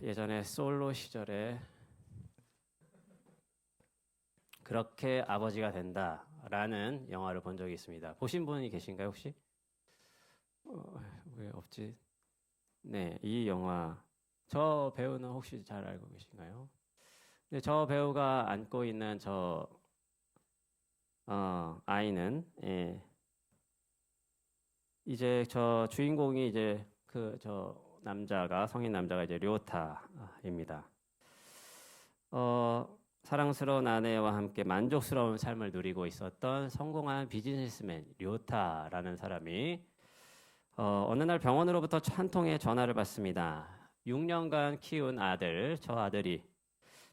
예전에 솔로 시절에 그렇게 아버지가 된다라는 영화를 본 적이 있습니다. 보신 분이 계신가요 혹시? 왜 없지? 네, 이 영화 저 배우는 혹시 잘 알고 계신가요? 네, 저 배우가 안고 있는 저 아이는 이제 저 주인공이 이제 그 저 남자가 성인 남자가 이제 료타입니다. 사랑스러운 아내와 함께 만족스러운 삶을 누리고 있었던 성공한 비즈니스맨 료타라는 사람이 어느 날 병원으로부터 한 통의 전화를 받습니다. 6년간 키운 아들, 저 아들이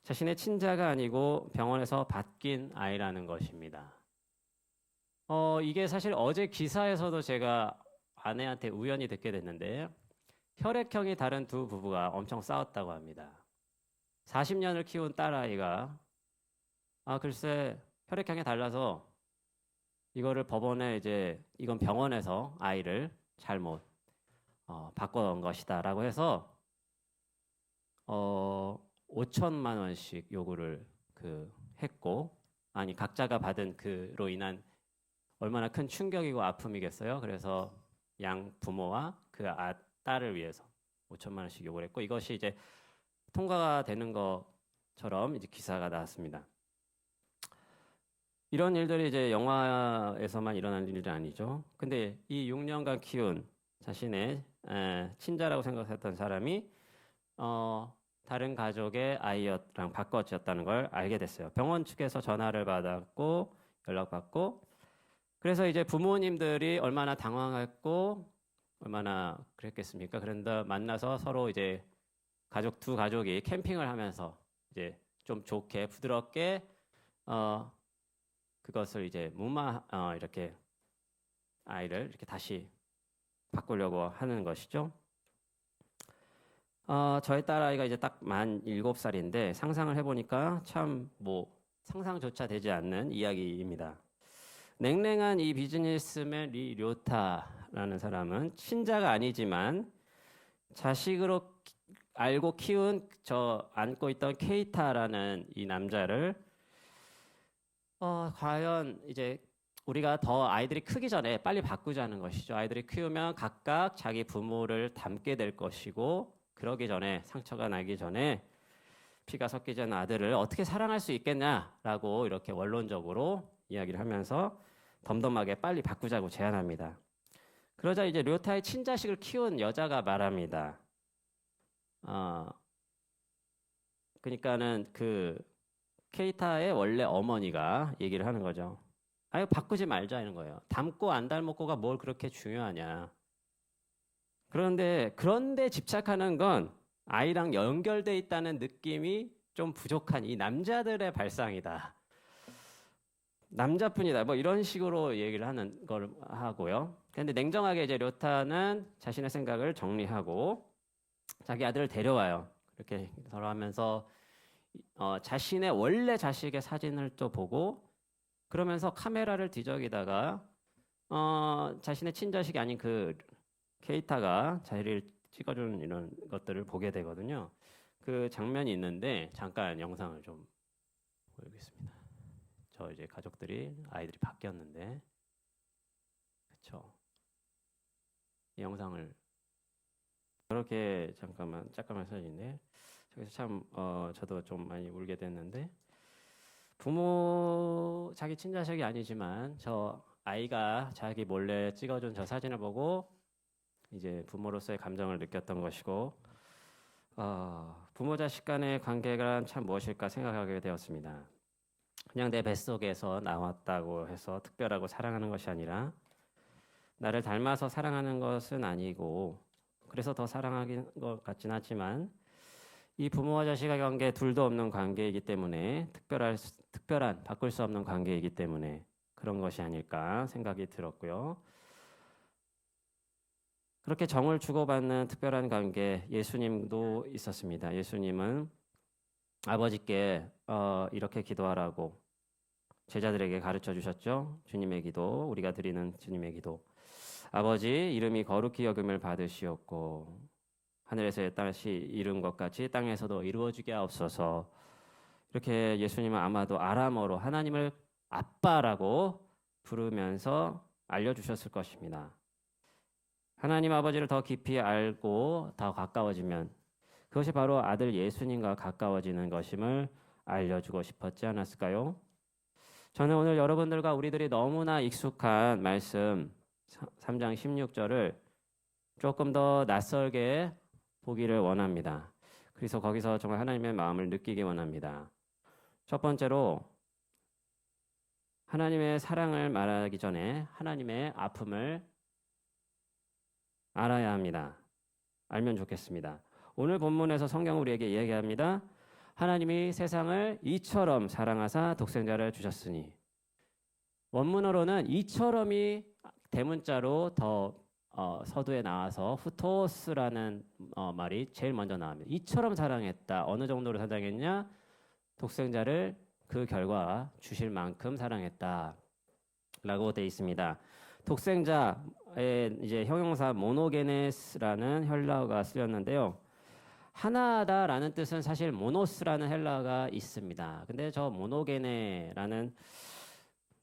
자신의 친자가 아니고 병원에서 바뀐 아이라는 것입니다. 이게 사실 어제 기사에서도 제가 아내한테 우연히 듣게 됐는데 혈액형이 다른 두 부부가 엄청 싸웠다고 합니다. 40년을 키운 딸아이가 글쎄 혈액형이 달라서 이거를 법원에 이제 이건 병원에서 아이를 잘못 바꿔놓은 것이다라고 해서 5천만 원씩 요구를 했고 아니 각자가 받은 그로 인한 얼마나 큰 충격이고 아픔이겠어요. 그래서 양 부모와 딸을 위해서 5천만 원씩 요구를 했고 이것이 이제 통과가 되는 것처럼 이제 기사가 나왔습니다. 이런 일들이 이제 영화에서만 일어나는 일이 아니죠. 근데 이 6년간 키운 자신의 친자라고 생각했던 사람이 다른 가족의 아이랑 바꿔졌다는 걸 알게 됐어요. 병원 측에서 전화를 받았고 연락받고 그래서 이제 부모님들이 얼마나 당황했고 얼마나 그랬겠습니까? 그런데 만나서 서로 이제 두 가족이 캠핑을 하면서 이제 좀 좋게 부드럽게 그것을 이제 이렇게 아이를 이렇게 다시 바꾸려고 하는 것이죠. 저희 딸아이가 이제 딱 만 7살인데 상상을 해보니까 참 뭐 상상조차 되지 않는 이야기입니다. 냉랭한 이 비즈니스맨 리 료타라는 사람은 친자가 아니지만 자식으로 알고 키운 저 안고 있던 케이타라는 이 남자를 과연 이제 우리가 더 아이들이 크기 전에 빨리 바꾸자는 것이죠. 아이들이 키우면 각각 자기 부모를 닮게 될 것이고 그러기 전에 상처가 나기 전에 피가 섞이지 않은 아들을 어떻게 사랑할 수 있겠냐라고 이렇게 원론적으로 이야기를 하면서 덤덤하게 빨리 바꾸자고 제안합니다. 그러자 이제 료타의 친자식을 키운 여자가 말합니다. 그러니까는 케이타의 원래 어머니가 얘기를 하는 거죠. 아유 바꾸지 말자 이런 거예요. 닮고 안 닮고가 뭘 그렇게 중요하냐. 그런데 집착하는 건 아이랑 연결돼 있다는 느낌이 좀 부족한 이 남자들의 발상이다. 남자뿐이다. 뭐 이런 식으로 얘기를 하는 걸 하고요. 근데 냉정하게 이제 료타는 자신의 생각을 정리하고 자기 아들을 데려와요. 그렇게 서로 하면서 자신의 원래 자식의 사진을 또 보고 그러면서 카메라를 뒤적이다가 자신의 친자식이 아닌 케이타가 자리를 찍어주는 이런 것들을 보게 되거든요. 그 장면이 있는데 잠깐 영상을 좀 보여드리겠습니다. 저 이제 아이들이 바뀌었는데 그쵸? 이 영상을 그렇게 잠깐만 사진인데 저기서 참 저도 좀 많이 울게 됐는데 자기 친자식이 아니지만 저 아이가 자기 몰래 찍어준 저 사진을 보고 이제 부모로서의 감정을 느꼈던 것이고 부모 자식 간의 관계가 참 무엇일까 생각하게 되었습니다. 그냥 내 뱃속에서 나왔다고 해서 특별하고 사랑하는 것이 아니라 나를 닮아서 사랑하는 것은 아니고 그래서 더 사랑하는 것 같진 않지만 이 부모와 자식의 관계 둘도 없는 관계이기 때문에 특별한 바꿀 수 없는 관계이기 때문에 그런 것이 아닐까 생각이 들었고요. 그렇게 정을 주고받는 특별한 관계 예수님도 있었습니다. 예수님은 아버지께 이렇게 기도하라고 제자들에게 가르쳐 주셨죠. 주님의 기도, 우리가 드리는 주님의 기도. 아버지 이름이 거룩히 여김을 받으시옵고 하늘에서 다시 이룬 것 같이 땅에서도 이루어지게 하옵소서. 이렇게 예수님은 아마도 아람어로 하나님을 아빠라고 부르면서 알려주셨을 것입니다. 하나님 아버지를 더 깊이 알고 더 가까워지면 그것이 바로 아들 예수님과 가까워지는 것임을 알려주고 싶었지 않았을까요? 저는 오늘 여러분들과 우리들이 너무나 익숙한 말씀 3장 16절을 조금 더 낯설게 보기를 원합니다. 그래서 거기서 정말 하나님의 마음을 느끼기 원합니다. 첫 번째로 하나님의 사랑을 말하기 전에 하나님의 아픔을 알아야 합니다. 알면 좋겠습니다. 오늘 본문에서 성경은 우리에게 이야기합니다. 하나님이 세상을 이처럼 사랑하사 독생자를 주셨으니. 원문으로는 이처럼이 대문자로 더 서두에 나와서 후토스라는 말이 제일 먼저 나옵니다. 이처럼 사랑했다. 어느 정도로 사랑했냐? 독생자를 그 결과 주실 만큼 사랑했다. 라고 되어 있습니다. 독생자의 이제 형용사 모노게네스라는 헬라어가 쓰였는데요. 하나다라는 뜻은 사실 모노스라는 헬라어가 있습니다. 근데 저 모노게네라는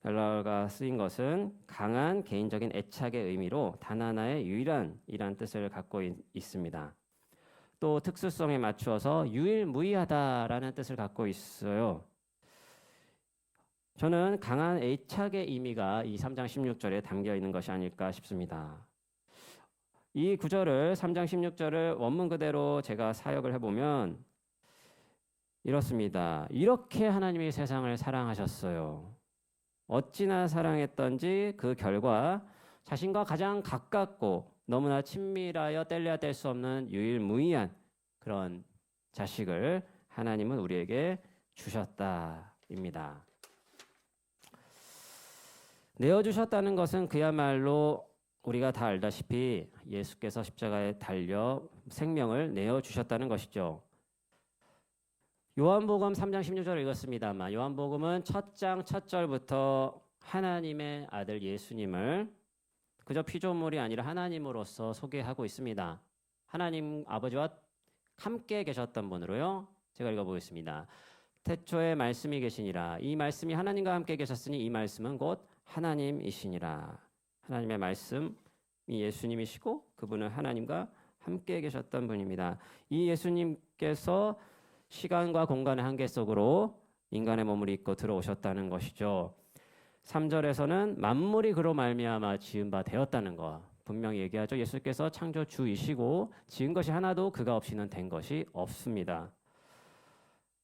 헬라어가 쓰인 것은 강한 개인적인 애착의 의미로 단 하나의 유일한이란 뜻을 갖고 있습니다. 또 특수성에 맞추어서 유일무이하다라는 뜻을 갖고 있어요. 저는 강한 애착의 의미가 이 3장 16절에 담겨 있는 것이 아닐까 싶습니다. 이 구절을 3장 16절을 원문 그대로 제가 사역을 해보면 이렇습니다. 이렇게 하나님이 세상을 사랑하셨어요. 어찌나 사랑했던지 그 결과 자신과 가장 가깝고 너무나 친밀하여 뗄래야 뗄 수 없는 유일무이한 그런 자식을 하나님은 우리에게 주셨다입니다. 내어주셨다는 것은 그야말로 우리가 다 알다시피 예수께서 십자가에 달려 생명을 내어주셨다는 것이죠. 요한복음 3장 16절을 읽었습니다만 요한복음은 첫 장 첫 절부터 하나님의 아들 예수님을 그저 피조물이 아니라 하나님으로서 소개하고 있습니다. 하나님 아버지와 함께 계셨던 분으로요. 제가 읽어보겠습니다. 태초에 말씀이 계시니라. 이 말씀이 하나님과 함께 계셨으니 이 말씀은 곧 하나님이시니라. 하나님의 말씀이 예수님이시고 그분은 하나님과 함께 계셨던 분입니다. 이 예수님께서 시간과 공간의 한계 속으로 인간의 몸을 입고 들어오셨다는 것이죠. 3절에서는 만물이 그로 말미암아 지은 바 되었다는 것 분명히 얘기하죠. 예수께서 창조주이시고 지은 것이 하나도 그가 없이는 된 것이 없습니다.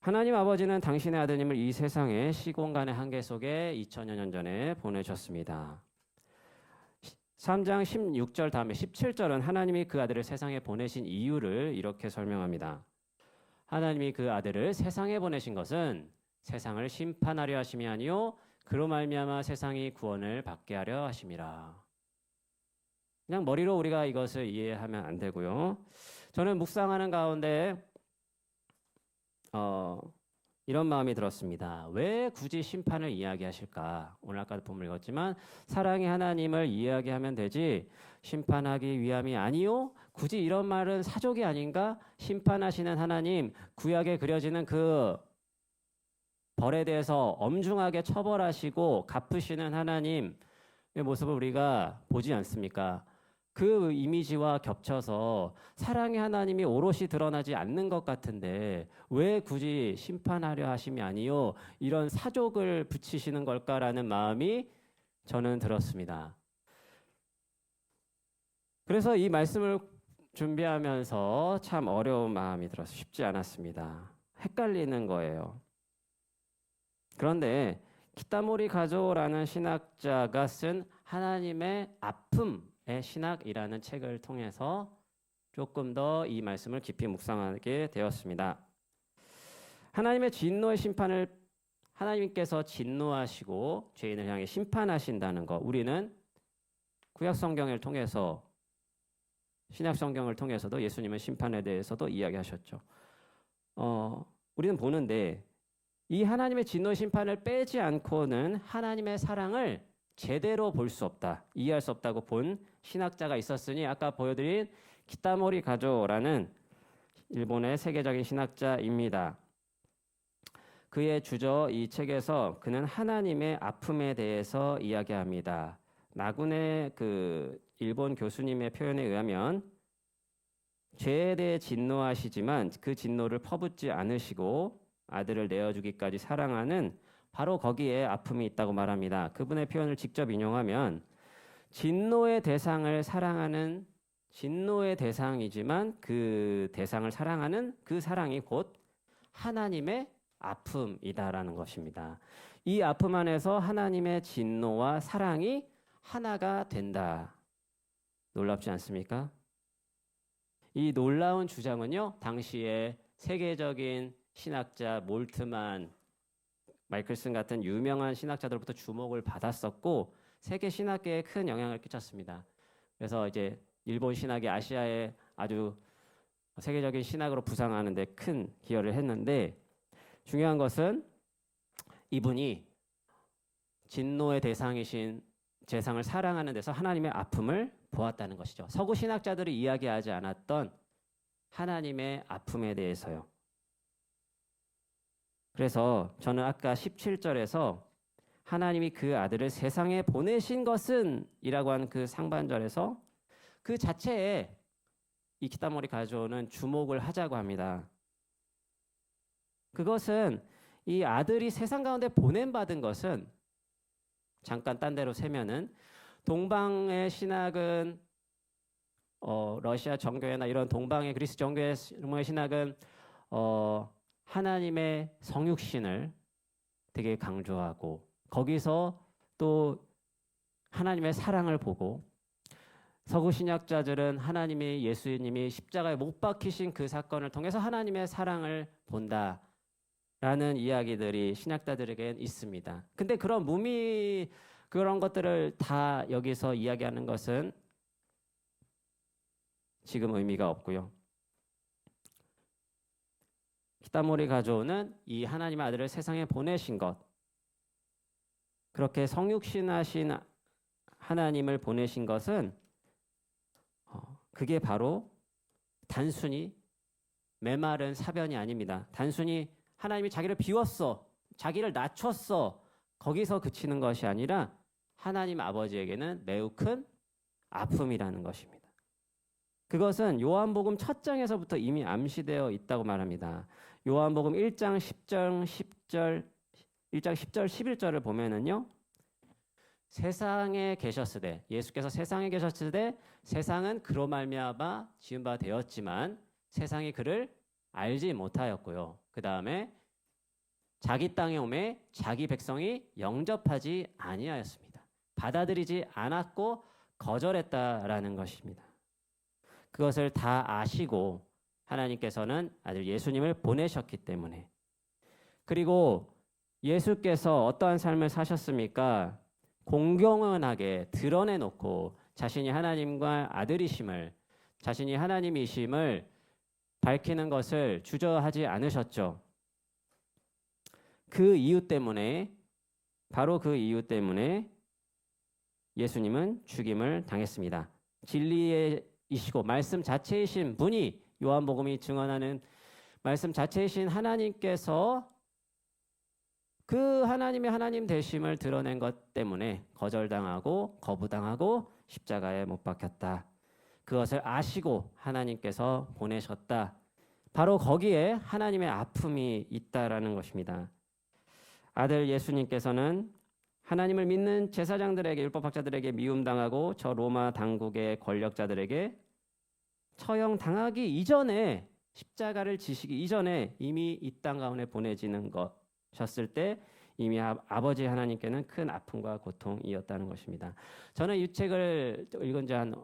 하나님 아버지는 당신의 아드님을 이 세상의 시공간의 한계 속에 2000여 년 전에 보내셨습니다. 3장 16절 다음에 17절은 하나님이 그 아들을 세상에 보내신 이유를 이렇게 설명합니다. 하나님이 그 아들을 세상에 보내신 것은 세상을 심판하려 하심이 아니요 그로 말미암아 세상이 구원을 받게 하려 하심이라. 그냥 머리로 우리가 이것을 이해하면 안 되고요. 저는 묵상하는 가운데 이런 마음이 들었습니다. 왜 굳이 심판을 이야기하실까? 오늘 아까도 본문 읽었지만 사랑의 하나님을 이야기하면 되지 심판하기 위함이 아니요? 굳이 이런 말은 사족이 아닌가? 심판하시는 하나님, 구약에 그려지는 그 벌에 대해서 엄중하게 처벌하시고 갚으시는 하나님의 모습을 우리가 보지 않습니까? 그 이미지와 겹쳐서 사랑의 하나님이 오롯이 드러나지 않는 것 같은데 왜 굳이 심판하려 하심이 아니요 이런 사족을 붙이시는 걸까라는 마음이 저는 들었습니다. 그래서 이 말씀을 준비하면서 참 어려운 마음이 들어서 쉽지 않았습니다. 헷갈리는 거예요. 그런데 키타모리 가조라는 신학자가 쓴 하나님의 아픔의 신학이라는 책을 통해서 조금 더 이 말씀을 깊이 묵상하게 되었습니다. 하나님의 진노의 심판을 하나님께서 진노하시고 죄인을 향해 심판하신다는 것 우리는 구약 성경을 통해서 신약 성경을 통해서도 예수님의 심판에 대해서도 이야기하셨죠. 우리는 보는데 이 하나님의 진노의 심판을 빼지 않고는 하나님의 사랑을 제대로 볼 수 없다, 이해할 수 없다고 본 신학자가 있었으니 아까 보여드린 키타모리 가조라는 일본의 세계적인 신학자입니다. 그의 주저 이 책에서 그는 하나님의 아픔에 대해서 이야기합니다. 나군의 그 일본 교수님의 표현에 의하면 죄에 대해 진노하시지만 그 진노를 퍼붓지 않으시고 아들을 내어주기까지 사랑하는 바로 거기에 아픔이 있다고 말합니다. 그분의 표현을 직접 인용하면 진노의 대상을 사랑하는 진노의 대상이지만 그 대상을 사랑하는 그 사랑이 곧 하나님의 아픔이다라는 것입니다. 이 아픔 안에서 하나님의 진노와 사랑이 하나가 된다. 놀랍지 않습니까? 이 놀라운 주장은요, 당시에 세계적인 신학자 몰트만, 마이클슨 같은 유명한 신학자들로부터 주목을 받았었고 세계 신학계에 큰 영향을 끼쳤습니다. 그래서 이제 일본 신학이 아시아에 아주 세계적인 신학으로 부상하는 데 큰 기여를 했는데 중요한 것은 이분이 진노의 대상이신 세상을 사랑하는 데서 하나님의 아픔을 보았다는 것이죠. 서구 신학자들이 이야기하지 않았던 하나님의 아픔에 대해서요. 그래서 저는 아까 17절에서 하나님이 그 아들을 세상에 보내신 것은 이라고 하는 그 상반절에서 그 자체에 이 키타모리 가조는 주목을 하자고 합니다. 그것은 이 아들이 세상 가운데 보냄받은 것은 잠깐 딴 데로 세면은 동방의 신학은 러시아 정교회나 이런 동방의 그리스 정교회 신학은 하나님의 성육신을 되게 강조하고 거기서 또 하나님의 사랑을 보고 서구 신학자들은 하나님의 예수님이 십자가에 못 박히신 그 사건을 통해서 하나님의 사랑을 본다라는 이야기들이 신학자들에겐 있습니다. 근데 그런 그런 것들을 다 여기서 이야기하는 것은 지금 의미가 없고요. 키타모리 가조는 이 하나님의 아들을 세상에 보내신 것, 그렇게 성육신하신 하나님을 보내신 것은 그게 바로 단순히 메마른 사변이 아닙니다. 단순히 하나님이 자기를 비웠어, 자기를 낮췄어, 거기서 그치는 것이 아니라 하나님 아버지에게는 매우 큰 아픔이라는 것입니다. 그것은 요한복음 첫 장에서부터 이미 암시되어 있다고 말합니다. 요한복음 1장 10절 11절을 보면은요. 세상에 계셨으되 예수께서 세상에 계셨으되 세상은 그로 말미암아 지은 바 되었지만 세상이 그를 알지 못하였고요. 그 다음에 자기 땅에 오매 자기 백성이 영접하지 아니하였습니다. 받아들이지 않았고 거절했다라는 것입니다. 그것을 다 아시고 하나님께서는 아들 예수님을 보내셨기 때문에 그리고 예수께서 어떠한 삶을 사셨습니까? 공공연하게 드러내놓고 자신이 하나님과 아들이심을 자신이 하나님이심을 밝히는 것을 주저하지 않으셨죠. 그 이유 때문에 바로 그 이유 때문에 예수님은 죽임을 당했습니다. 진리이시고 말씀 자체이신 분이 요한복음이 증언하는 말씀 자체이신 하나님께서 그 하나님의 하나님 되심을 드러낸 것 때문에 거절당하고 거부당하고 십자가에 못 박혔다. 그것을 아시고 하나님께서 보내셨다. 바로 거기에 하나님의 아픔이 있다라는 것입니다. 아들 예수님께서는 하나님을 믿는 제사장들에게 율법학자들에게 미움당하고 저 로마 당국의 권력자들에게 처형당하기 이전에 십자가를 지시기 이전에 이미 이 땅 가운데 보내지는 것이었을 때 이미 아버지 하나님께는 큰 아픔과 고통이었다는 것입니다. 저는 이 책을 읽은 지 한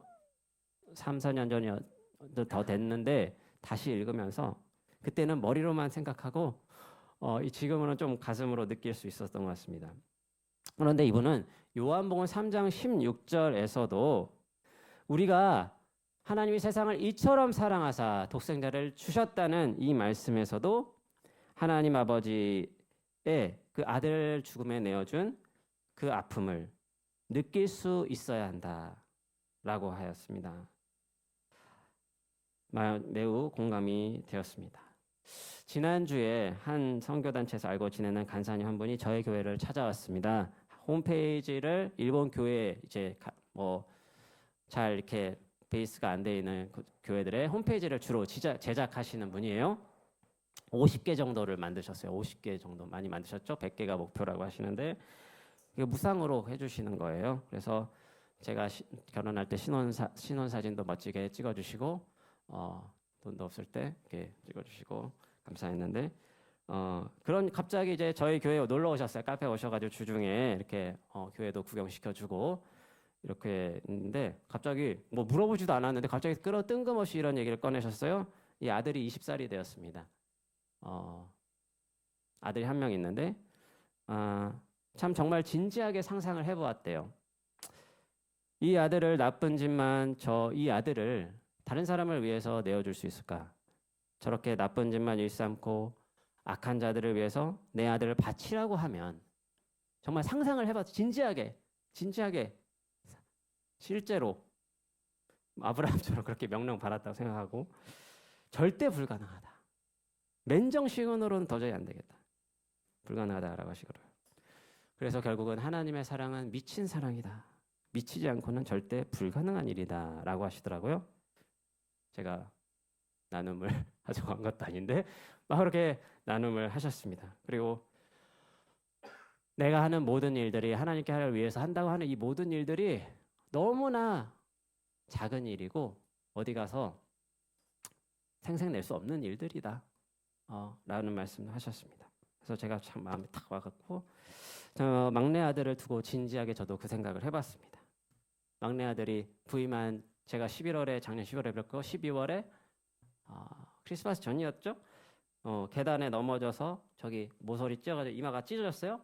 3, 4년 전이 더 됐는데 다시 읽으면서 그때는 머리로만 생각하고 지금은 좀 가슴으로 느낄 수 있었던 것 같습니다. 그런데 이분은 요한복음 3장 16절에서도 우리가 하나님이 세상을 이처럼 사랑하사 독생자를 주셨다는 이 말씀에서도 하나님 아버지의 그 아들 죽음에 내어준 그 아픔을 느낄 수 있어야 한다라고 하였습니다. 매우 공감이 되었습니다. 지난주에 한 선교단체에서 알고 지내는 간사님 한 분이 저희 교회를 찾아왔습니다. 홈페이지를 일본 교회 이제 뭐 잘 이렇게 베이스가 안 돼 있는 교회들의 홈페이지를 주로 제작하시는 분이에요. 50개 정도를 만드셨어요. 50개 정도 많이 만드셨죠? 100개가 목표라고 하시는데 이게 무상으로 해주시는 거예요. 그래서 제가 결혼할 때 신혼 사진도 멋지게 찍어주시고 돈도 없을 때 이렇게 찍어주시고 감사했는데 그런 갑자기 이제 저희 교회에 놀러 오셨어요. 카페 오셔가지고 주중에 이렇게 교회도 구경시켜주고 이렇게 있는데 갑자기 뭐 물어보지도 않았는데 갑자기 뜬금없이 이런 얘기를 꺼내셨어요. 이 아들이 20살이 되었습니다. 아들이 한 명 있는데 참 정말 진지하게 상상을 해보았대요. 이 아들을 나쁜 짓만 이 아들을 다른 사람을 위해서 내어줄 수 있을까? 저렇게 나쁜 짓만 일삼고 악한 자들을 위해서 내 아들을 바치라고 하면 정말 상상을 해봤어. 진지하게 실제로 아브라함처럼 그렇게 명령 받았다고 생각하고 절대 불가능하다. 맨정신으로는 도저히 안 되겠다. 불가능하다라고 하시더라고요. 그래서 결국은 하나님의 사랑은 미친 사랑이다. 미치지 않고는 절대 불가능한 일이다 라고 하시더라고요. 제가 나눔을 하자고 한 것도 아닌데 막 그렇게 나눔을 하셨습니다. 그리고 내가 하는 모든 일들이 하나님께 하나를 위해서 한다고 하는 이 모든 일들이 너무나 작은 일이고 어디 가서 생색낼 수 없는 일들이다 라는 말씀을 하셨습니다. 그래서 제가 참 마음에 탁 와갖고 막내 아들을 두고 진지하게 저도 그 생각을 해봤습니다. 막내 아들이 부임한 제가 작년 11월에 뵙고 12월에 크리스마스 전이었죠. 계단에 넘어져서 저기 모서리 찢어가지고 이마가 찢어졌어요.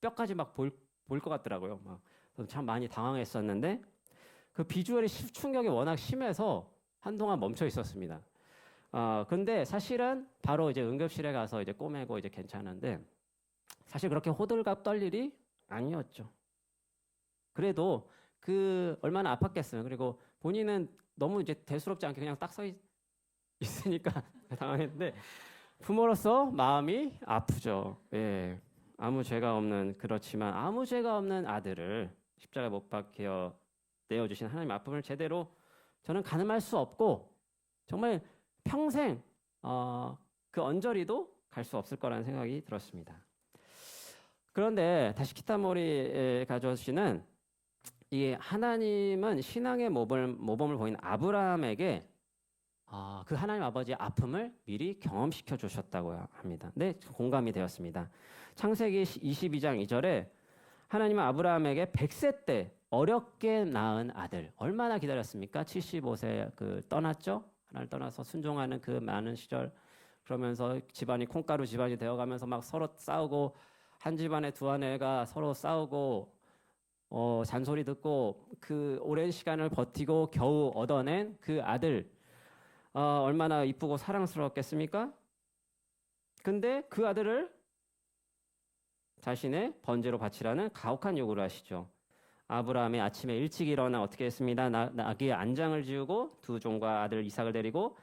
뼈까지 막 보일 것 같더라고요. 참 많이 당황했었는데 그 비주얼의 충격이 워낙 심해서 한동안 멈춰 있었습니다. 근데 사실은 바로 이제 응급실에 가서 이제 꼬매고 이제 괜찮은데 사실 그렇게 호들갑 떨 일이 아니었죠. 그래도 얼마나 아팠겠어요. 그리고 본인은 너무 이제 대수롭지 않게 그냥 딱 서 있으니까 당황했는데 부모로서 마음이 아프죠. 예. 그렇지만 아무 죄가 없는 아들을 십자가에 못 박혀 내어주신 하나님 아픔을 제대로 저는 가늠할 수 없고 정말 평생 그 언저리도 갈 수 없을 거라는 생각이 들었습니다. 그런데 다시 키타모리 가조씨는 이 하나님은 신앙의 모범을 보인 아브라함에게 그 하나님 아버지의 아픔을 미리 경험시켜 주셨다고 합니다. 네, 공감이 되었습니다. 창세기 22장 2절에 하나님은 아브라함에게 100세 때 어렵게 낳은 아들 얼마나 기다렸습니까? 75세 떠났죠. 하나님을 떠나서 순종하는 그 많은 시절 그러면서 집안이 콩가루 집안이 되어가면서 막 서로 싸우고 한 집안에 두 아내가 서로 싸우고 잔소리 듣고 그 오랜 시간을 버티고 겨우 얻어낸 그 아들 얼마나 이쁘고 사랑스러웠겠습니까? 근데 그 아들을 자신의 번제로 바치라는 가혹한 요구를 하시죠. 아브라함이 아침에 일찍 일어나 어떻게 했습니다. 나귀의 안장을 지우고 두 종과 아들 이삭을 데리고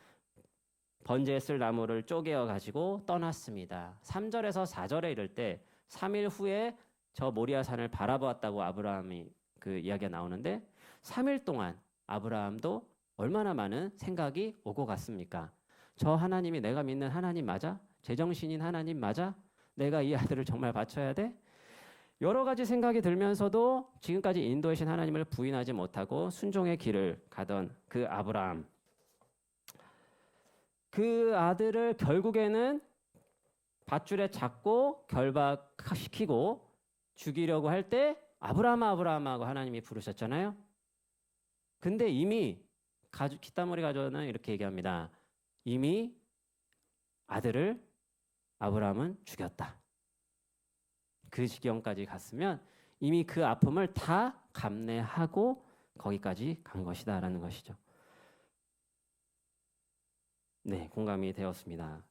번제에 쓸 나무를 쪼개어 가지고 떠났습니다. 3절에서 4절에 이를 때 3일 후에 저 모리아산을 바라보았다고 아브라함이 그 이야기가 나오는데 3일 동안 아브라함도 얼마나 많은 생각이 오고 갔습니까? 저 하나님이 내가 믿는 하나님 맞아? 제정신인 하나님 맞아? 내가 이 아들을 정말 바쳐야 돼? 여러 가지 생각이 들면서도 지금까지 인도하신 하나님을 부인하지 못하고 순종의 길을 가던 그 아브라함. 그 아들을 결국에는 밧줄에 잡고 결박시키고 죽이려고 할 때 아브라함하고 하나님이 부르셨잖아요. 근데 이미 키타모리 가조는 이렇게 얘기합니다. 이미 아들을 아브라함은 죽였다. 그 지경까지 갔으면 이미 그 아픔을 다 감내하고 거기까지 간 것이다라는 것이죠. 네, 공감이 되었습니다.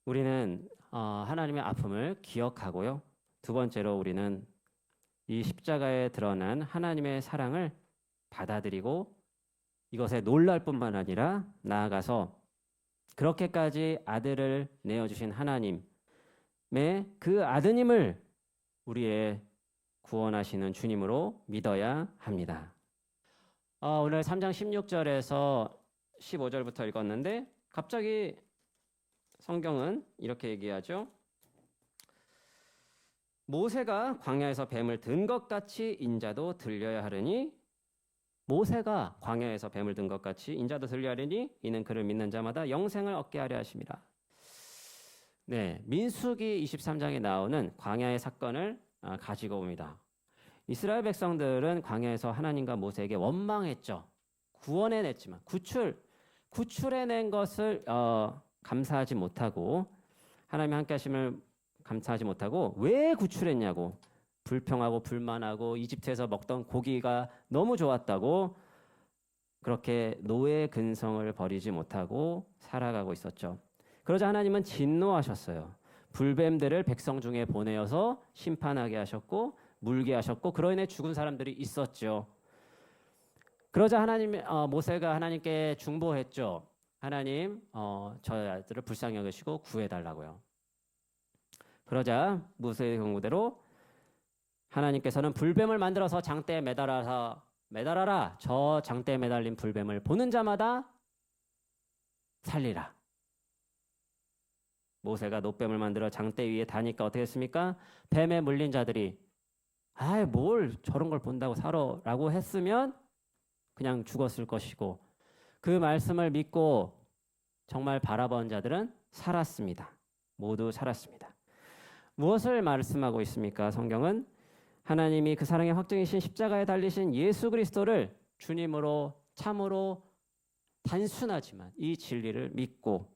우리는 하나님의 아픔을 기억하고요. 두 번째로 우리는 이 십자가에 드러난 하나님의 사랑을 받아들이고 이것에 놀랄 뿐만 아니라 나아가서 그렇게까지 아들을 내어주신 하나님의 그 아드님을 우리의 구원하시는 주님으로 믿어야 합니다. 오늘 3장 16절에서 15절부터 읽었는데 갑자기 성경은 이렇게 얘기하죠. 모세가 광야에서 뱀을 든 것 같이 인자도 들려야 하려니 모세가 광야에서 뱀을 든 것 같이 인자도 들려야 하려니 이는 그를 믿는 자마다 영생을 얻게 하려 하심이라. 네, 민수기 23장에 나오는 광야의 사건을 가지고 옵니다. 이스라엘 백성들은 광야에서 하나님과 모세에게 원망했죠. 구원해냈지만 구출해낸 것을 감사하지 못하고 하나님의 함께하심을 감사하지 못하고 왜 구출했냐고 불평하고 불만하고 이집트에서 먹던 고기가 너무 좋았다고 그렇게 노예 근성을 버리지 못하고 살아가고 있었죠. 그러자 하나님은 진노하셨어요. 불뱀들을 백성 중에 보내어서 심판하게 하셨고 물게 하셨고 그로 인해 죽은 사람들이 있었죠. 그러자 모세가 하나님께 중보했죠. 하나님, 저희 아들을 불쌍히 여기시고 구해달라고요. 그러자 모세의 경고대로 하나님께서는 불뱀을 만들어서 장대에 매달아라. 저 장대에 매달린 불뱀을 보는 자마다 살리라. 모세가 놋뱀을 만들어 장대 위에 다니까 어떻게 했습니까? 뱀에 물린 자들이 뭘 저런 걸 본다고 살아라고 했으면 그냥 죽었을 것이고 그 말씀을 믿고 정말 바라본 자들은 살았습니다. 모두 살았습니다. 무엇을 말씀하고 있습니까? 성경은 하나님이 그 사랑의 확증이신 십자가에 달리신 예수 그리스도를 주님으로 참으로 단순하지만 이 진리를 믿고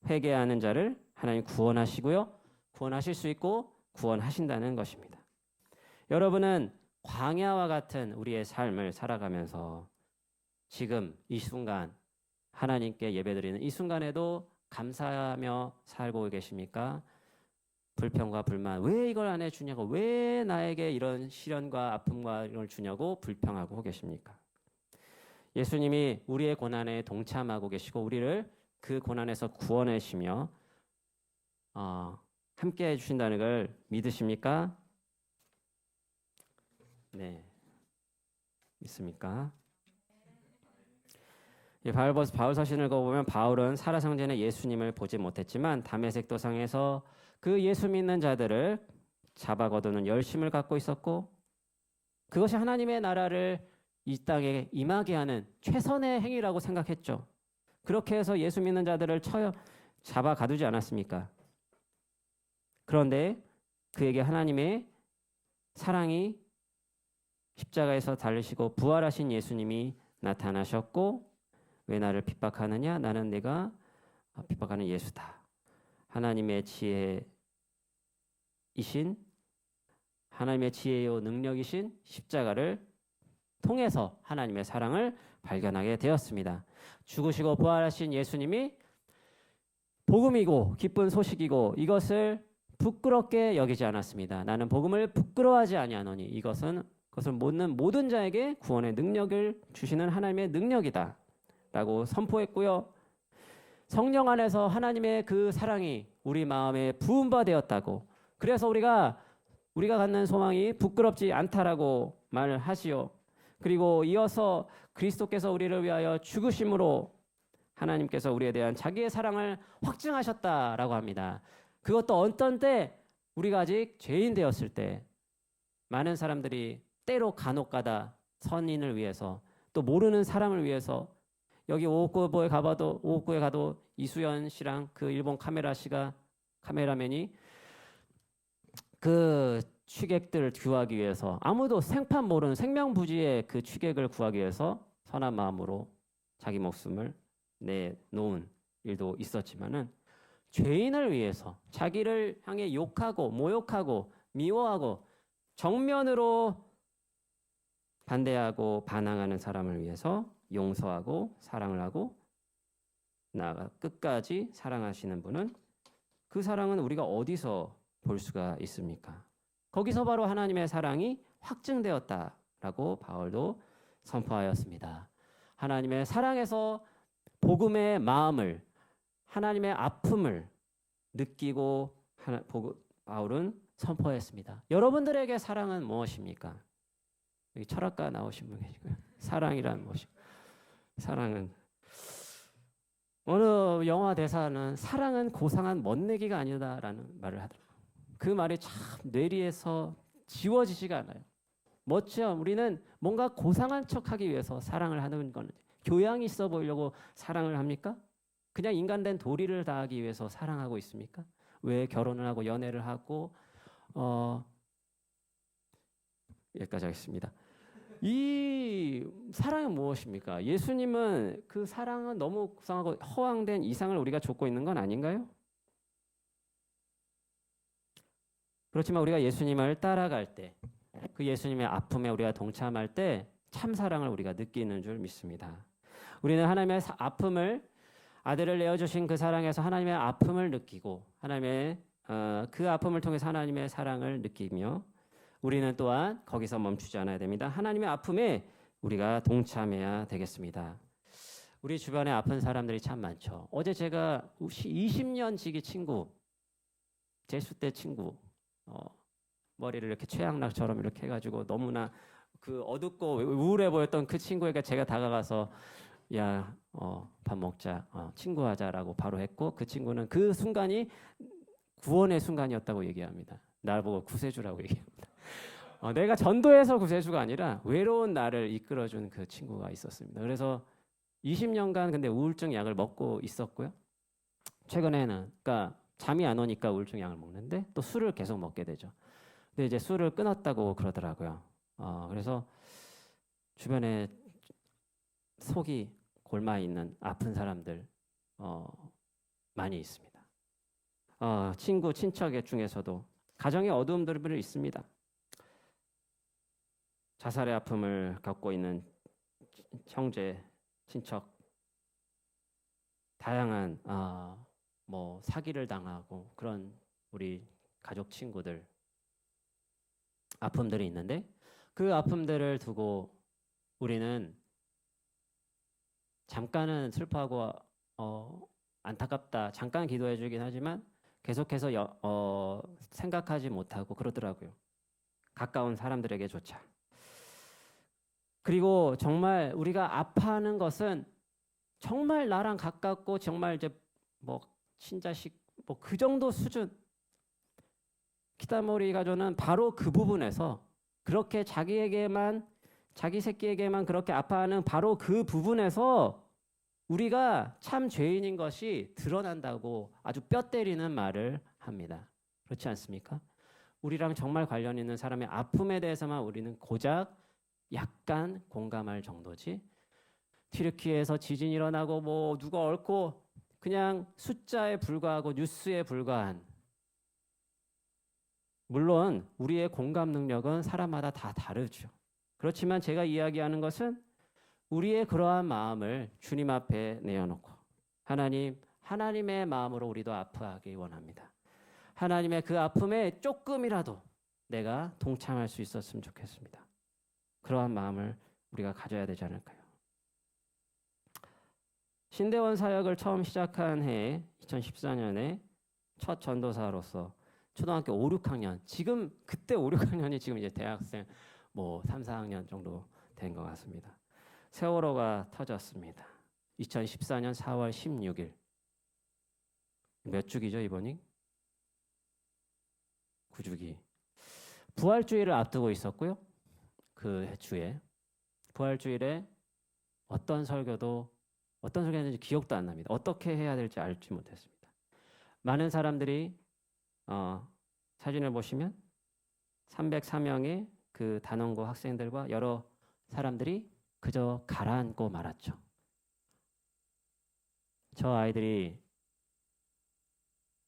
회개하는 자를 하나님 구원하시고요. 구원하실 수 있고 구원하신다는 것입니다. 여러분은 광야와 같은 우리의 삶을 살아가면서 지금 이 순간 하나님께 예배드리는 이 순간에도 감사하며 살고 계십니까? 불평과 불만, 왜 이걸 안 해주냐고, 왜 나에게 이런 시련과 아픔과 이걸 주냐고 불평하고 계십니까? 예수님이 우리의 고난에 동참하고 계시고 우리를 그 고난에서 구원하시며 함께 해주신다는 걸 믿으십니까? 네, 믿습니까? 바울 서신을 읽어보면 바울은 살아생전에 예수님을 보지 못했지만 다메섹 도상에서 그 예수 믿는 자들을 잡아 거두는 열심을 갖고 있었고 그것이 하나님의 나라를 이 땅에 임하게 하는 최선의 행위라고 생각했죠. 그렇게 해서 예수 믿는 자들을 잡아 가두지 않았습니까? 그런데 그에게 하나님의 사랑이 십자가에서 달리시고 부활하신 예수님이 나타나셨고 왜 나를 핍박하느냐? 나는 내가 핍박하는 예수다. 하나님의 지혜요 능력이신 십자가를 통해서 하나님의 사랑을 발견하게 되었습니다. 죽으시고 부활하신 예수님이 복음이고 기쁜 소식이고 이것을 부끄럽게 여기지 않았습니다. 나는 복음을 부끄러워하지 아니하노니 그것을 묻는 모든 자에게 구원의 능력을 주시는 하나님의 능력이다 라고 선포했고요. 성령 안에서 하나님의 그 사랑이 우리 마음에 부음바 되었다고 그래서 우리가 갖는 소망이 부끄럽지 않다라고 말을 하시오. 그리고 이어서 그리스도께서 우리를 위하여 죽으심으로 하나님께서 우리에 대한 자기의 사랑을 확증하셨다라고 합니다. 그것도 어떤 때 우리가 아직 죄인 되었을 때 많은 사람들이 때로 간혹가다 선인을 위해서 또 모르는 사람을 위해서 여기 오옥구에 가도 이수연 씨랑 그 일본 카메라맨이 그 취객들을 구하기 위해서 아무도 생판 모르는 생명부지의 그 취객을 구하기 위해서 선한 마음으로 자기 목숨을 내놓은 일도 있었지만은 죄인을 위해서 자기를 향해 욕하고 모욕하고 미워하고 정면으로 반대하고 반항하는 사람을 위해서 용서하고 사랑을 하고 나아가 끝까지 사랑하시는 분은 그 사랑은 우리가 어디서 볼 수가 있습니까? 거기서 바로 하나님의 사랑이 확증되었다라고 바울도 선포하였습니다. 하나님의 사랑에서 복음의 마음을, 하나님의 아픔을 느끼고 바울은 선포했습니다. 여러분들에게 사랑은 무엇입니까? 여기 철학가 나오신 분 계시고요. 사랑이란 무엇입니까? 사랑은 어느 영화 대사는 사랑은 고상한 멋내기가 아니다라는 말을 하더라고요. 그 말이 참 뇌리에서 지워지지가 않아요. 멋져. 우리는 뭔가 고상한 척하기 위해서 사랑을 하는 거는 교양이 있어 보이려고 사랑을 합니까? 그냥 인간된 도리를 다하기 위해서 사랑하고 있습니까? 왜 결혼을 하고 연애를 하고 여기까지 하겠습니다. 이 사랑은 무엇입니까? 예수님은 그 사랑은 너무 고상하고 허황된 이상을 우리가 좇고 있는 건 아닌가요? 그렇지만 우리가 예수님을 따라갈 때, 그 예수님의 아픔에 우리가 동참할 때 참 사랑을 우리가 느끼는 줄 믿습니다. 우리는 하나님의 아픔을, 아들을 내어주신 그 사랑에서 하나님의 아픔을 느끼고 하나님의 그 아픔을 통해서 하나님의 사랑을 느끼며 우리는 또한 거기서 멈추지 않아야 됩니다. 하나님의 아픔에 우리가 동참해야 되겠습니다. 우리 주변에 아픈 사람들이 참 많죠. 어제 제가 20년 지기 친구, 재수 때 친구, 머리를 이렇게 최양락처럼 이렇게 해가지고 너무나 그 어둡고 우울해 보였던 그 친구에게 제가 다가가서 야, 밥 먹자, 친구하자라고 바로 했고 그 친구는 그 순간이 구원의 순간이었다고 얘기합니다. 날 보고 구세주라고 얘기합니다. 내가 전도해서 구세주가 아니라 외로운 나를 이끌어준 그 친구가 있었습니다. 그래서 20년간 근데 우울증 약을 먹고 있었고요. 최근에는 그러니까 잠이 안 오니까 우울증 약을 먹는데 또 술을 계속 먹게 되죠. 근데 이제 술을 끊었다고 그러더라고요. 그래서 주변에 속이 골마 있는 아픈 사람들 많이 있습니다. 친구, 친척 중에서도 가정의 어두움들이 있습니다. 자살의 아픔을 갖고 있는 형제, 친척, 다양한 뭐 사기를 당하고 그런 우리 가족 친구들 아픔들이 있는데 그 아픔들을 두고 우리는 잠깐은 슬퍼하고 안타깝다 잠깐 기도해 주긴 하지만 계속해서 생각하지 못하고 그러더라고요. 가까운 사람들에게조차. 그리고 정말 우리가 아파하는 것은 정말 나랑 가깝고 정말 이제 뭐 친자식 뭐 그 정도 수준. 키타모리 가족은 바로 그 부분에서 그렇게 자기 새끼에게만 그렇게 아파하는 바로 그 부분에서 우리가 참 죄인인 것이 드러난다고 아주 뼈 때리는 말을 합니다. 그렇지 않습니까? 우리랑 정말 관련 있는 사람의 아픔에 대해서만 우리는 고작 약간 공감할 정도지. 튀르키예에서 지진이 일어나고 뭐 누가 얽고 그냥 숫자에 불과하고 뉴스에 불과한 물론 우리의 공감 능력은 사람마다 다 다르죠. 그렇지만 제가 이야기하는 것은 우리의 그러한 마음을 주님 앞에 내어놓고 하나님의 마음으로 우리도 아파하기 원합니다. 하나님의 그 아픔에 조금이라도 내가 동참할 수 있었으면 좋겠습니다. 그러한 마음을 우리가 가져야 되지 않을까요? 신대원 사역을 처음 시작한 해 2014년에 첫 전도사로서 초등학교 5, 6학년 지금 그때 5, 6학년이 지금 이제 대학생 뭐 3, 4학년 정도 된 것 같습니다. 세월호가 터졌습니다. 2014년 4월 16일 몇 주기죠 이번이? 9주기. 부활주일을 앞두고 있었고요. 그 주에 부활주일에 어떤 설교했는지 기억도 안 납니다. 어떻게 해야 될지 알지 못했습니다. 많은 사람들이 사진을 보시면 304명의 그 단원고 학생들과 여러 사람들이 그저 가라앉고 말았죠. 저 아이들이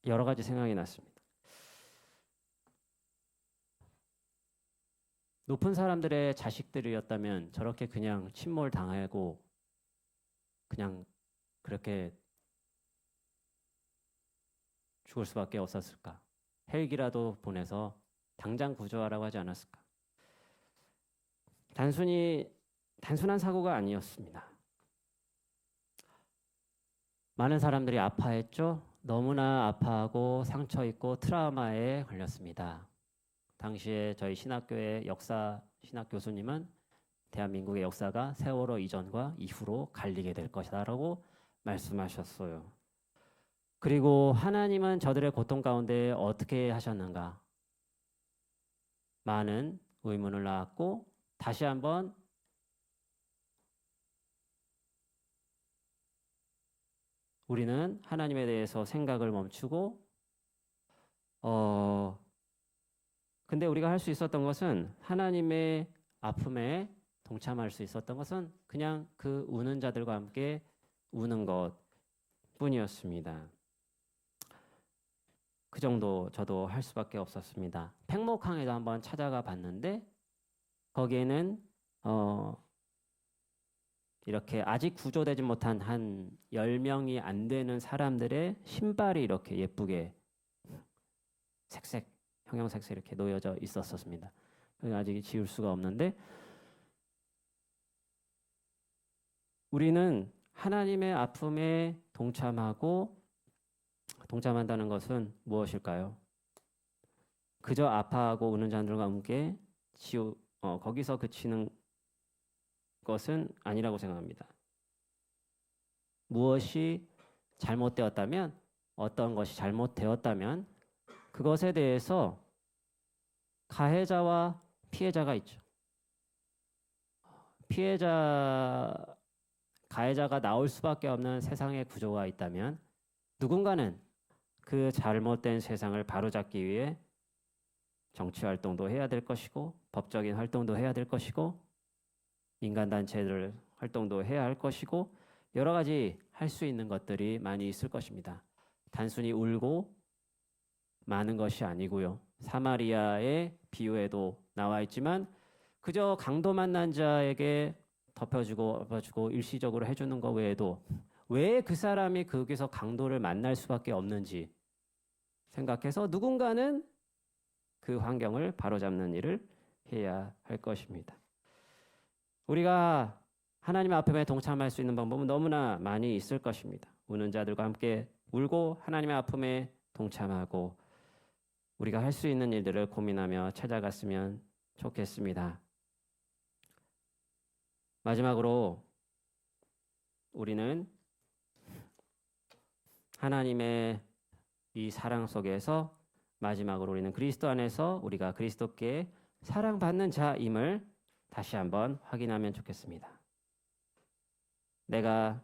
여러 가지 생각이 났습니다. 높은 사람들의 자식들이었다면 저렇게 그냥 침몰 당하고 그냥 그렇게 죽을 수밖에 없었을까? 헬기라도 보내서 당장 구조하라고 하지 않았을까? 단순한 사고가 아니었습니다. 많은 사람들이 아파했죠. 너무나 아파하고 상처 있고 트라우마에 걸렸습니다. 당시에 저희 신학교의 역사 신학 교수님은 대한민국의 역사가 세월호 이전과 이후로 갈리게 될 것이다라고 말씀하셨어요. 그리고 하나님은 저들의 고통 가운데 어떻게 하셨는가? 많은 의문을 낳았고 다시 한번 우리는 하나님에 대해서 생각을 멈추고 근데 우리가 할 수 있었던 것은 하나님의 아픔에 동참할 수 있었던 것은 그냥 그 우는 자들과 함께 우는 것 뿐이었습니다. 그 정도 저도 할 수밖에 없었습니다. 팽목항에도 한번 찾아가 봤는데 거기에는 이렇게 아직 구조되지 못한 한 10명이 안 되는 사람들의 신발이 이렇게 예쁘게 색색, 형형색색 이렇게 놓여져 있었습니다. 아직 지울 수가 없는데 우리는 하나님의 아픔에 동참한다는 것은 무엇일까요? 그저 아파하고 우는 자들과 함께 거기서 그치는 것은 아니라고 생각합니다. 무엇이 잘못되었다면, 어떤 것이 잘못되었다면 그것에 대해서 가해자와 피해자가 있죠. 가해자가 나올 수밖에 없는 세상의 구조가 있다면 누군가는 그 잘못된 세상을 바로잡기 위해 정치 활동도 해야 될 것이고 법적인 활동도 해야 될 것이고 민간단체들 활동도 해야 할 것이고 여러 가지 할 수 있는 것들이 많이 있을 것입니다. 단순히 울고 마는 것이 아니고요. 사마리아의 비유에도 나와 있지만 그저 강도 만난 자에게 덮어주고 일시적으로 해주는 것 외에도 왜 그 사람이 거기서 강도를 만날 수밖에 없는지 생각해서 누군가는 그 환경을 바로잡는 일을 해야 할 것입니다. 우리가 하나님의 아픔에 동참할 수 있는 방법은 너무나 많이 있을 것입니다. 우는 자들과 함께 울고 하나님의 아픔에 동참하고 우리가 할 수 있는 일들을 고민하며 찾아갔으면 좋겠습니다. 마지막으로 우리는 하나님의 이 사랑 속에서 마지막으로 우리는 그리스도 안에서 우리가 그리스도께 사랑받는 자임을 다시 한번 확인하면 좋겠습니다. 내가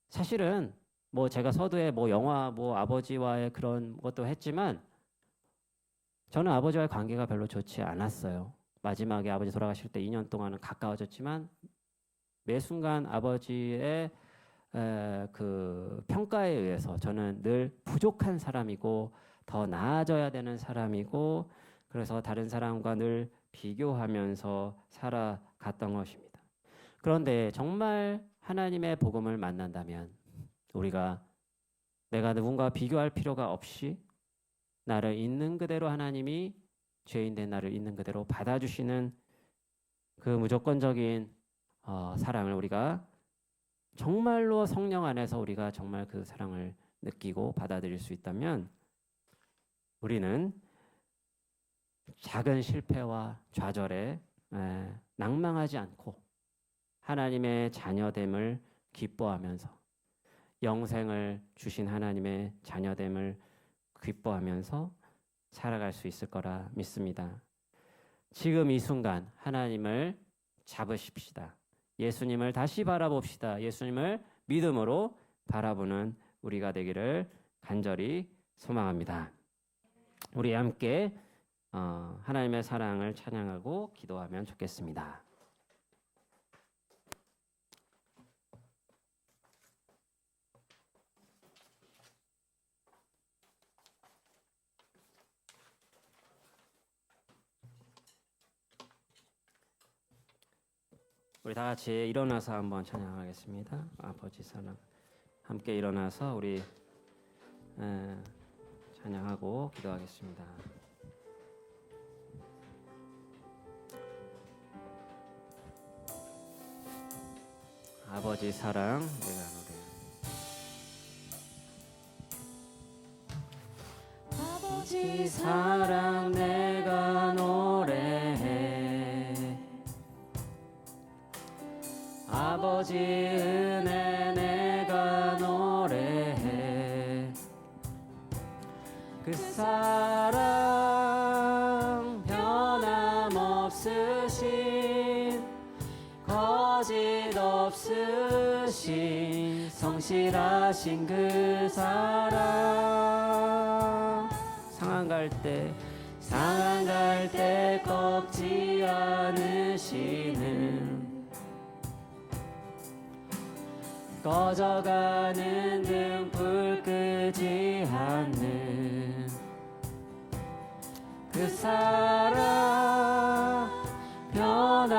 사실은 제가 서두에 영화 아버지와의 그런 것도 했지만 저는 아버지와의 관계가 별로 좋지 않았어요. 마지막에 아버지 돌아가실 때 2년 동안은 가까워졌지만 매 순간 아버지의 그 평가에 의해서 저는 늘 부족한 사람이고 더 나아져야 되는 사람이고 그래서 다른 사람과 늘 비교하면서 살아갔던 것입니다. 그런데 정말 하나님의 복음을 만난다면 내가 누군가 비교할 필요가 없이 나를 있는 그대로 하나님이 죄인된 나를 있는 그대로 받아주시는 그 무조건적인 사랑을 우리가 정말로 성령 안에서 우리가 정말 그 사랑을 느끼고 받아들일 수 있다면 우리는 작은 실패와 좌절에 낭망하지 않고 하나님의 자녀됨을 기뻐하면서 영생을 주신 하나님의 자녀됨을 기뻐하면서 살아갈 수 있을 거라 믿습니다. 지금 이 순간 하나님을 잡으십시다. 예수님을 다시 바라봅시다. 예수님을 믿음으로 바라보는 우리가 되기를 간절히 소망합니다. 우리 함께 하나님의 사랑을 찬양하고 기도하면 좋겠습니다. 우리 다 같이 일어나서 한번 찬양하겠습니다. 아버지 사랑 함께 일어나서 우리 찬양하고 기도하겠습니다. 아버지 사랑 내가 노래 아버지 사랑 내가 노래해 아버지 은혜 내가 노래해 그 사랑 변함없으신 거짓 없으신 성실하신 그 사랑 상한 갈 때 꺾지 않으시는 꺼져가는 등불 끄지 않는 그 사랑 변함없으신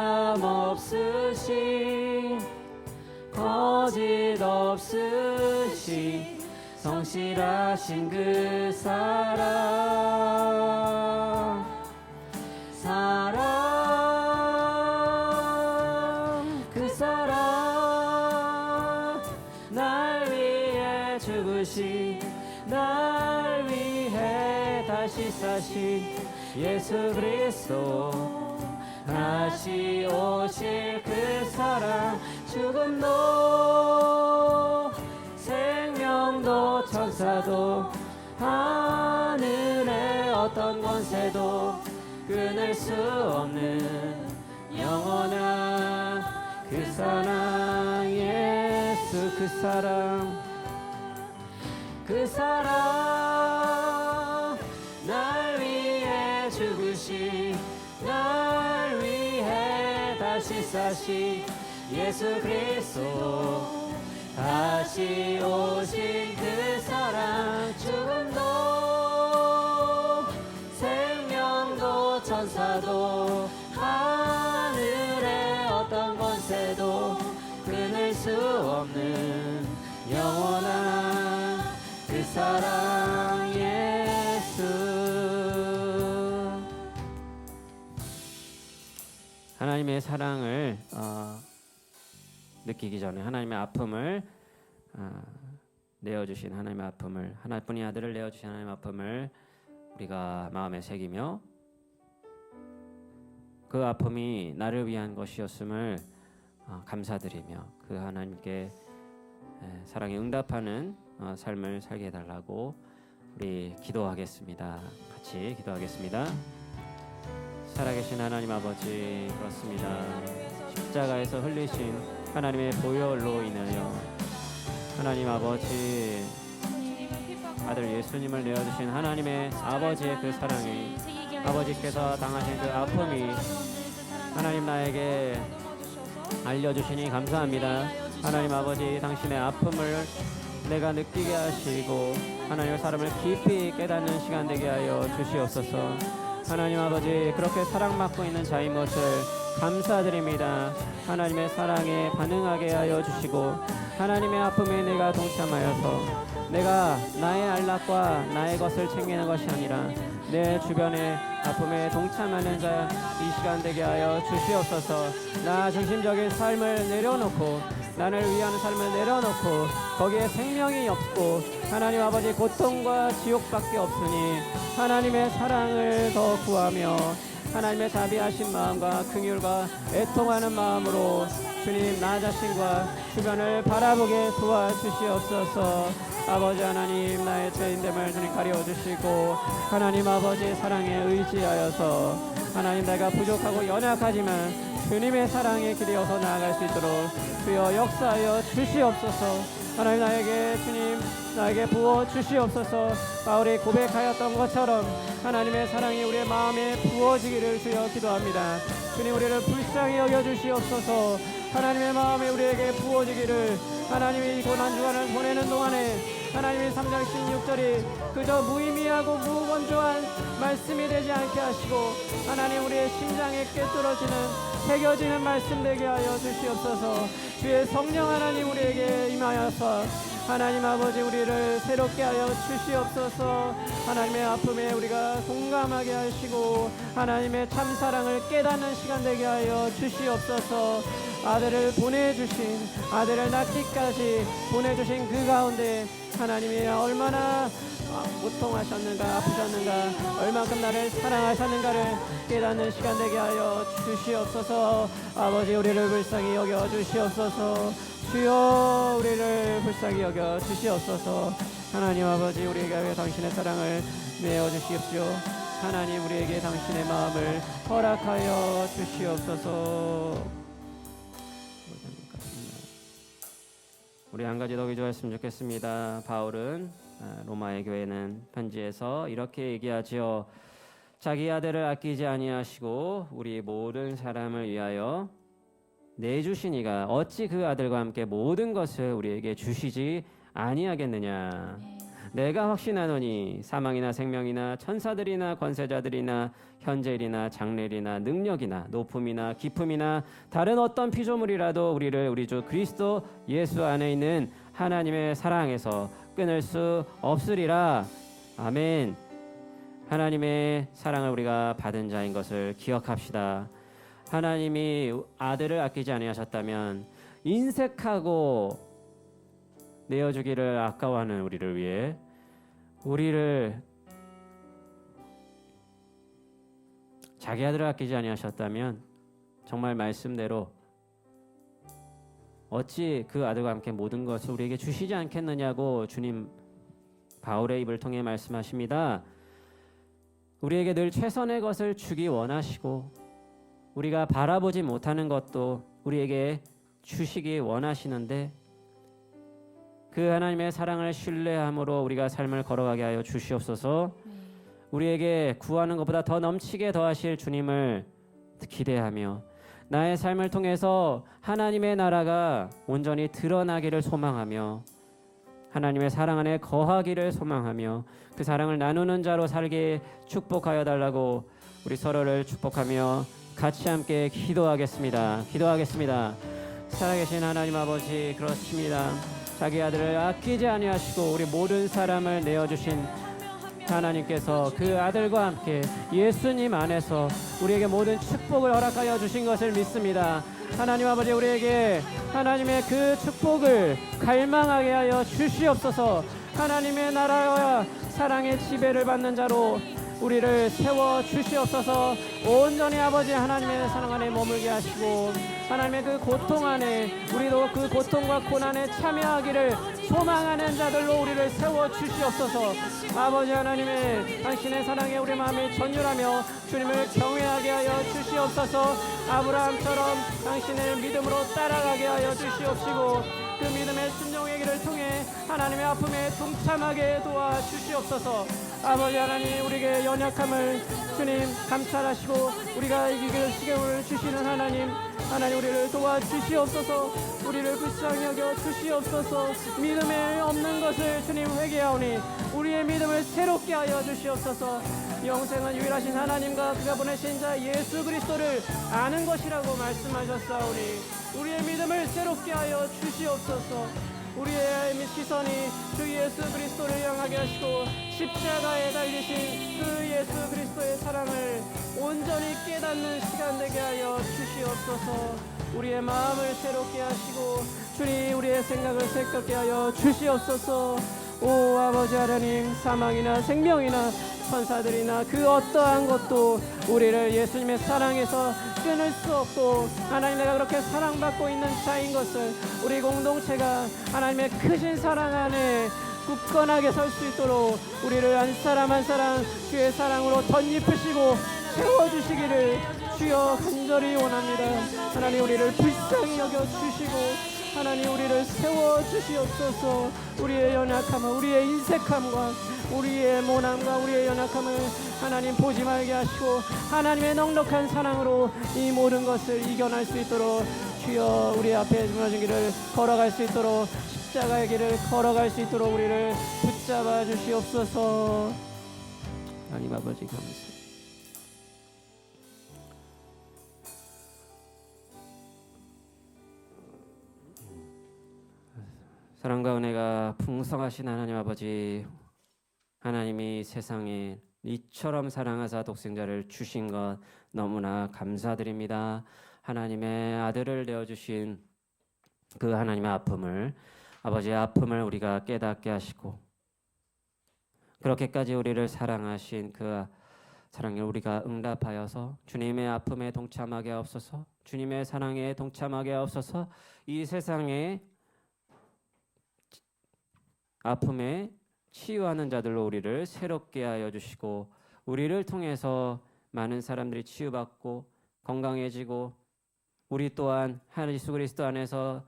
거짓 없으신 성실하신 그 사랑 그 사랑 날 위해 죽으신 날 위해 다시 사신 예수 그리스도 다시 오실 그 사랑 죽음도 생명도 천사도 하늘의 어떤 권세도 끊을 수 없는 영원한 그 사랑 예수 그 사랑 날 위해 죽으신 날 위해 다시 사신 예수 그리스도 다시 오신 그 사랑 죽음도 생명도 천사도 하늘의 어떤 권세도 끊을 수 없는 영원한 그 사랑 예수 하나님의 사랑을 느끼기 전에 하나님의 아픔을 내어주신 하나님의 아픔을 하나뿐인 아들을 내어주신 하나님의 아픔을 우리가 마음에 새기며 그 아픔이 나를 위한 것이었음을 감사드리며 그 하나님께 사랑에 응답하는 삶을 살게 해달라고 우리 기도하겠습니다. 같이 기도하겠습니다. 살아계신 하나님 아버지 그렇습니다. 십자가에서 흘리신 하나님의 보혈로 인하여 하나님 아버지 아들 예수님을 내어주신 하나님의 아버지의 그 사랑이 아버지께서 당하신 그 아픔이 하나님 나에게 알려주시니 감사합니다. 하나님 아버지 당신의 아픔을 내가 느끼게 하시고 하나님의 사람을 깊이 깨닫는 시간 되게 하여 주시옵소서. 하나님 아버지 그렇게 사랑받고 있는 자인 것을 감사드립니다. 하나님의 사랑에 반응하게 하여 주시고 하나님의 아픔에 내가 동참하여서 내가 나의 안락과 나의 것을 챙기는 것이 아니라 내 주변의 아픔에 동참하는 자 이 시간 되게 하여 주시옵소서. 나 중심적인 삶을 내려놓고 나를 위한 삶을 내려놓고 거기에 생명이 없고 하나님 아버지 고통과 지옥밖에 없으니 하나님의 사랑을 더 구하며 하나님의 자비하신 마음과 긍휼과 애통하는 마음으로 주님 나 자신과 주변을 바라보게 도와주시옵소서. 아버지 하나님 나의 죄인됨을 주님 가려주시고 하나님 아버지의 사랑에 의지하여서 하나님 내가 부족하고 연약하지만 주님의 사랑의 길이어서 나아갈 수 있도록 주여 역사하여 주시옵소서. 하나님 나에게 주님 나에게 부어 주시옵소서. 바울이 고백하였던 것처럼 하나님의 사랑이 우리의 마음에 부어지기를 주여 기도합니다. 주님 우리를 불쌍히 여겨 주시옵소서. 하나님의 마음에 우리에게 부어지기를 하나님이 고난주간을 보내는 동안에 하나님의 3장 16절이 그저 무의미하고 무건조한 말씀이 되지 않게 하시고 하나님 우리의 심장에 꿰뚫어지는 새겨지는 말씀 되게 하여 주시옵소서. 주의 성령 하나님 우리에게 임하여서 하나님 아버지 우리를 새롭게 하여 주시옵소서. 하나님의 아픔에 우리가 공감하게 하시고 하나님의 참사랑을 깨닫는 시간 되게 하여 주시옵소서. 아들을 보내주신 아들을 낳기까지 보내주신 그 가운데 하나님이 얼마나 고통하셨는가, 아프셨는가, 얼만큼 나를 사랑하셨는가를 깨닫는 시간 되게 하여 주시옵소서. 아버지, 우리를 불쌍히 여겨 주시옵소서. 주여, 우리를 불쌍히 여겨 주시옵소서. 하나님 아버지, 우리에게 당신의 사랑을 내어 주시옵시오. 하나님, 우리에게 당신의 마음을 허락하여 주시옵소서. 우리 한 가지 더 기도했으면 좋겠습니다. 바울은 로마의 교회는 편지에서 이렇게 얘기하지요. 자기 아들을 아끼지 아니하시고 우리 모든 사람을 위하여 내주시니가 어찌 그 아들과 함께 모든 것을 우리에게 주시지 아니하겠느냐. 내가 확신하노니 사망이나 생명이나 천사들이나 권세자들이나 현재일이나 장래일이나 능력이나 높음이나 깊음이나 다른 어떤 피조물이라도 우리를 우리 주 그리스도 예수 안에 있는 하나님의 사랑에서 끊을 수 없으리라. 아멘. 하나님의 사랑을 우리가 받은 자인 것을 기억합시다. 하나님이 아들을 아끼지 아니하셨다면 인색하고 내어주기를 아까워하는 우리를 위해 우리를 자기 아들을 아끼지 아니하셨다면 정말 말씀대로 어찌 그 아들과 함께 모든 것을 우리에게 주시지 않겠느냐고 주님 바울의 입을 통해 말씀하십니다. 우리에게 늘 최선의 것을 주기 원하시고 우리가 바라보지 못하는 것도 우리에게 주시기 원하시는데 그 하나님의 사랑을 신뢰함으로 우리가 삶을 걸어가게 하여 주시옵소서. 우리에게 구하는 것보다 더 넘치게 더하실 주님을 기대하며 나의 삶을 통해서 하나님의 나라가 온전히 드러나기를 소망하며 하나님의 사랑 안에 거하기를 소망하며 그 사랑을 나누는 자로 살게 축복하여 달라고 우리 서로를 축복하며 같이 함께 기도하겠습니다. 살아계신 하나님 아버지, 그렇습니다. 자기 아들을 아끼지 아니하시고 우리 모든 사람을 내어주신 하나님께서 그 아들과 함께 예수님 안에서 우리에게 모든 축복을 허락하여 주신 것을 믿습니다. 하나님 아버지, 우리에게 하나님의 그 축복을 갈망하게 하여 주시옵소서. 하나님의 나라와 사랑의 지배를 받는 자로 우리를 세워 주시옵소서. 온전히 아버지 하나님의 사랑 안에 머물게 하시고 하나님의 그 고통 안에 우리도 그 고통과 고난에 참여하기를 소망하는 자들로 우리를 세워 주시옵소서. 아버지 하나님의 당신의 사랑에 우리 마음이 전율하며 주님을 경외하게 하여 주시옵소서. 아브라함처럼 당신의 믿음으로 따라가게 하여 주시옵시고 그 믿음의 순종의 길을 통해 하나님의 아픔에 동참하게 도와주시옵소서. 아버지 하나님, 우리에게 연약함을 주님 감찰하시고 우리가 이기길 시경을 주시는 하나님 우리를 도와주시옵소서. 우리를 불쌍히 여겨 주시옵소서. 믿음에 없는 것을 주님 회개하오니 우리의 믿음을 새롭게 하여 주시옵소서. 영생은 유일하신 하나님과 그가 보내신 자 예수 그리스도를 아는 것이라고 말씀하셨사오니 우리의 믿음을 새롭게 하여 주시옵소서. 우리의 시선이 주 예수 그리스도를 향하게 하시고 십자가에 달리신 그 예수 그리스도의 사랑을 온전히 깨닫는 시간 되게 하여 주시옵소서. 우리의 마음을 새롭게 하시고 주님 우리의 생각을 새롭게 하여 주시옵소서. 오 아버지 하나님, 사망이나 생명이나 천사들이나 그 어떠한 것도 우리를 예수님의 사랑에서 끊을 수 없고 하나님, 내가 그렇게 사랑받고 있는 자인 것을 우리 공동체가 하나님의 크신 사랑 안에 굳건하게 설 수 있도록 우리를 한 사람 한 사람 주의 사랑으로 덧입으시고 채워주시기를 주여 간절히 원합니다. 하나님, 우리를 불쌍히 여겨주시고 하나님, 우리를 세워주시옵소서. 우리의 연약함과 우리의 인색함과 우리의 모난과 우리의 연약함을 하나님 보지 말게 하시고 하나님의 넉넉한 사랑으로 이 모든 것을 이겨낼 수 있도록 주여 우리 앞에 무너진 길을 걸어갈 수 있도록 십자가의 길을 걸어갈 수 있도록 우리를 붙잡아 주시옵소서. 하나님 아버지 감사합니다. 사랑과 은혜가 풍성하신 하나님 아버지, 하나님이 세상에 이처럼 사랑하사 독생자를 주신 것 너무나 감사드립니다. 하나님의 아들을 내어주신 그 하나님의 아픔을 아버지의 아픔을 우리가 깨닫게 하시고 그렇게까지 우리를 사랑하신 그 사랑을 우리가 응답하여서 주님의 아픔에 동참하게 하옵소서. 주님의 사랑에 동참하게 하옵소서. 이 세상의 아픔에 치유하는 자들로 우리를 새롭게 하여 주시고 우리를 통해서 많은 사람들이 치유받고 건강해지고 우리 또한 하나님 예수 그리스도 안에서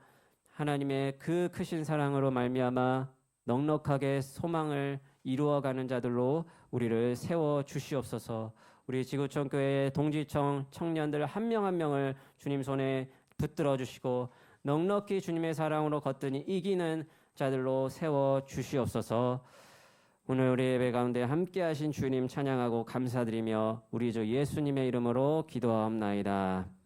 하나님의 그 크신 사랑으로 말미암아 넉넉하게 소망을 이루어가는 자들로 우리를 세워 주시옵소서. 우리 지구촌 교회 동지청 청년들 한 명 한 명을 주님 손에 붙들어 주시고 넉넉히 주님의 사랑으로 걷더니 이기는 자들로 세워 주시옵소서. 오늘 우리 예배 가운데 함께 하신 주님 찬양하고 감사드리며 우리 주 예수님의 이름으로 기도하옵나이다.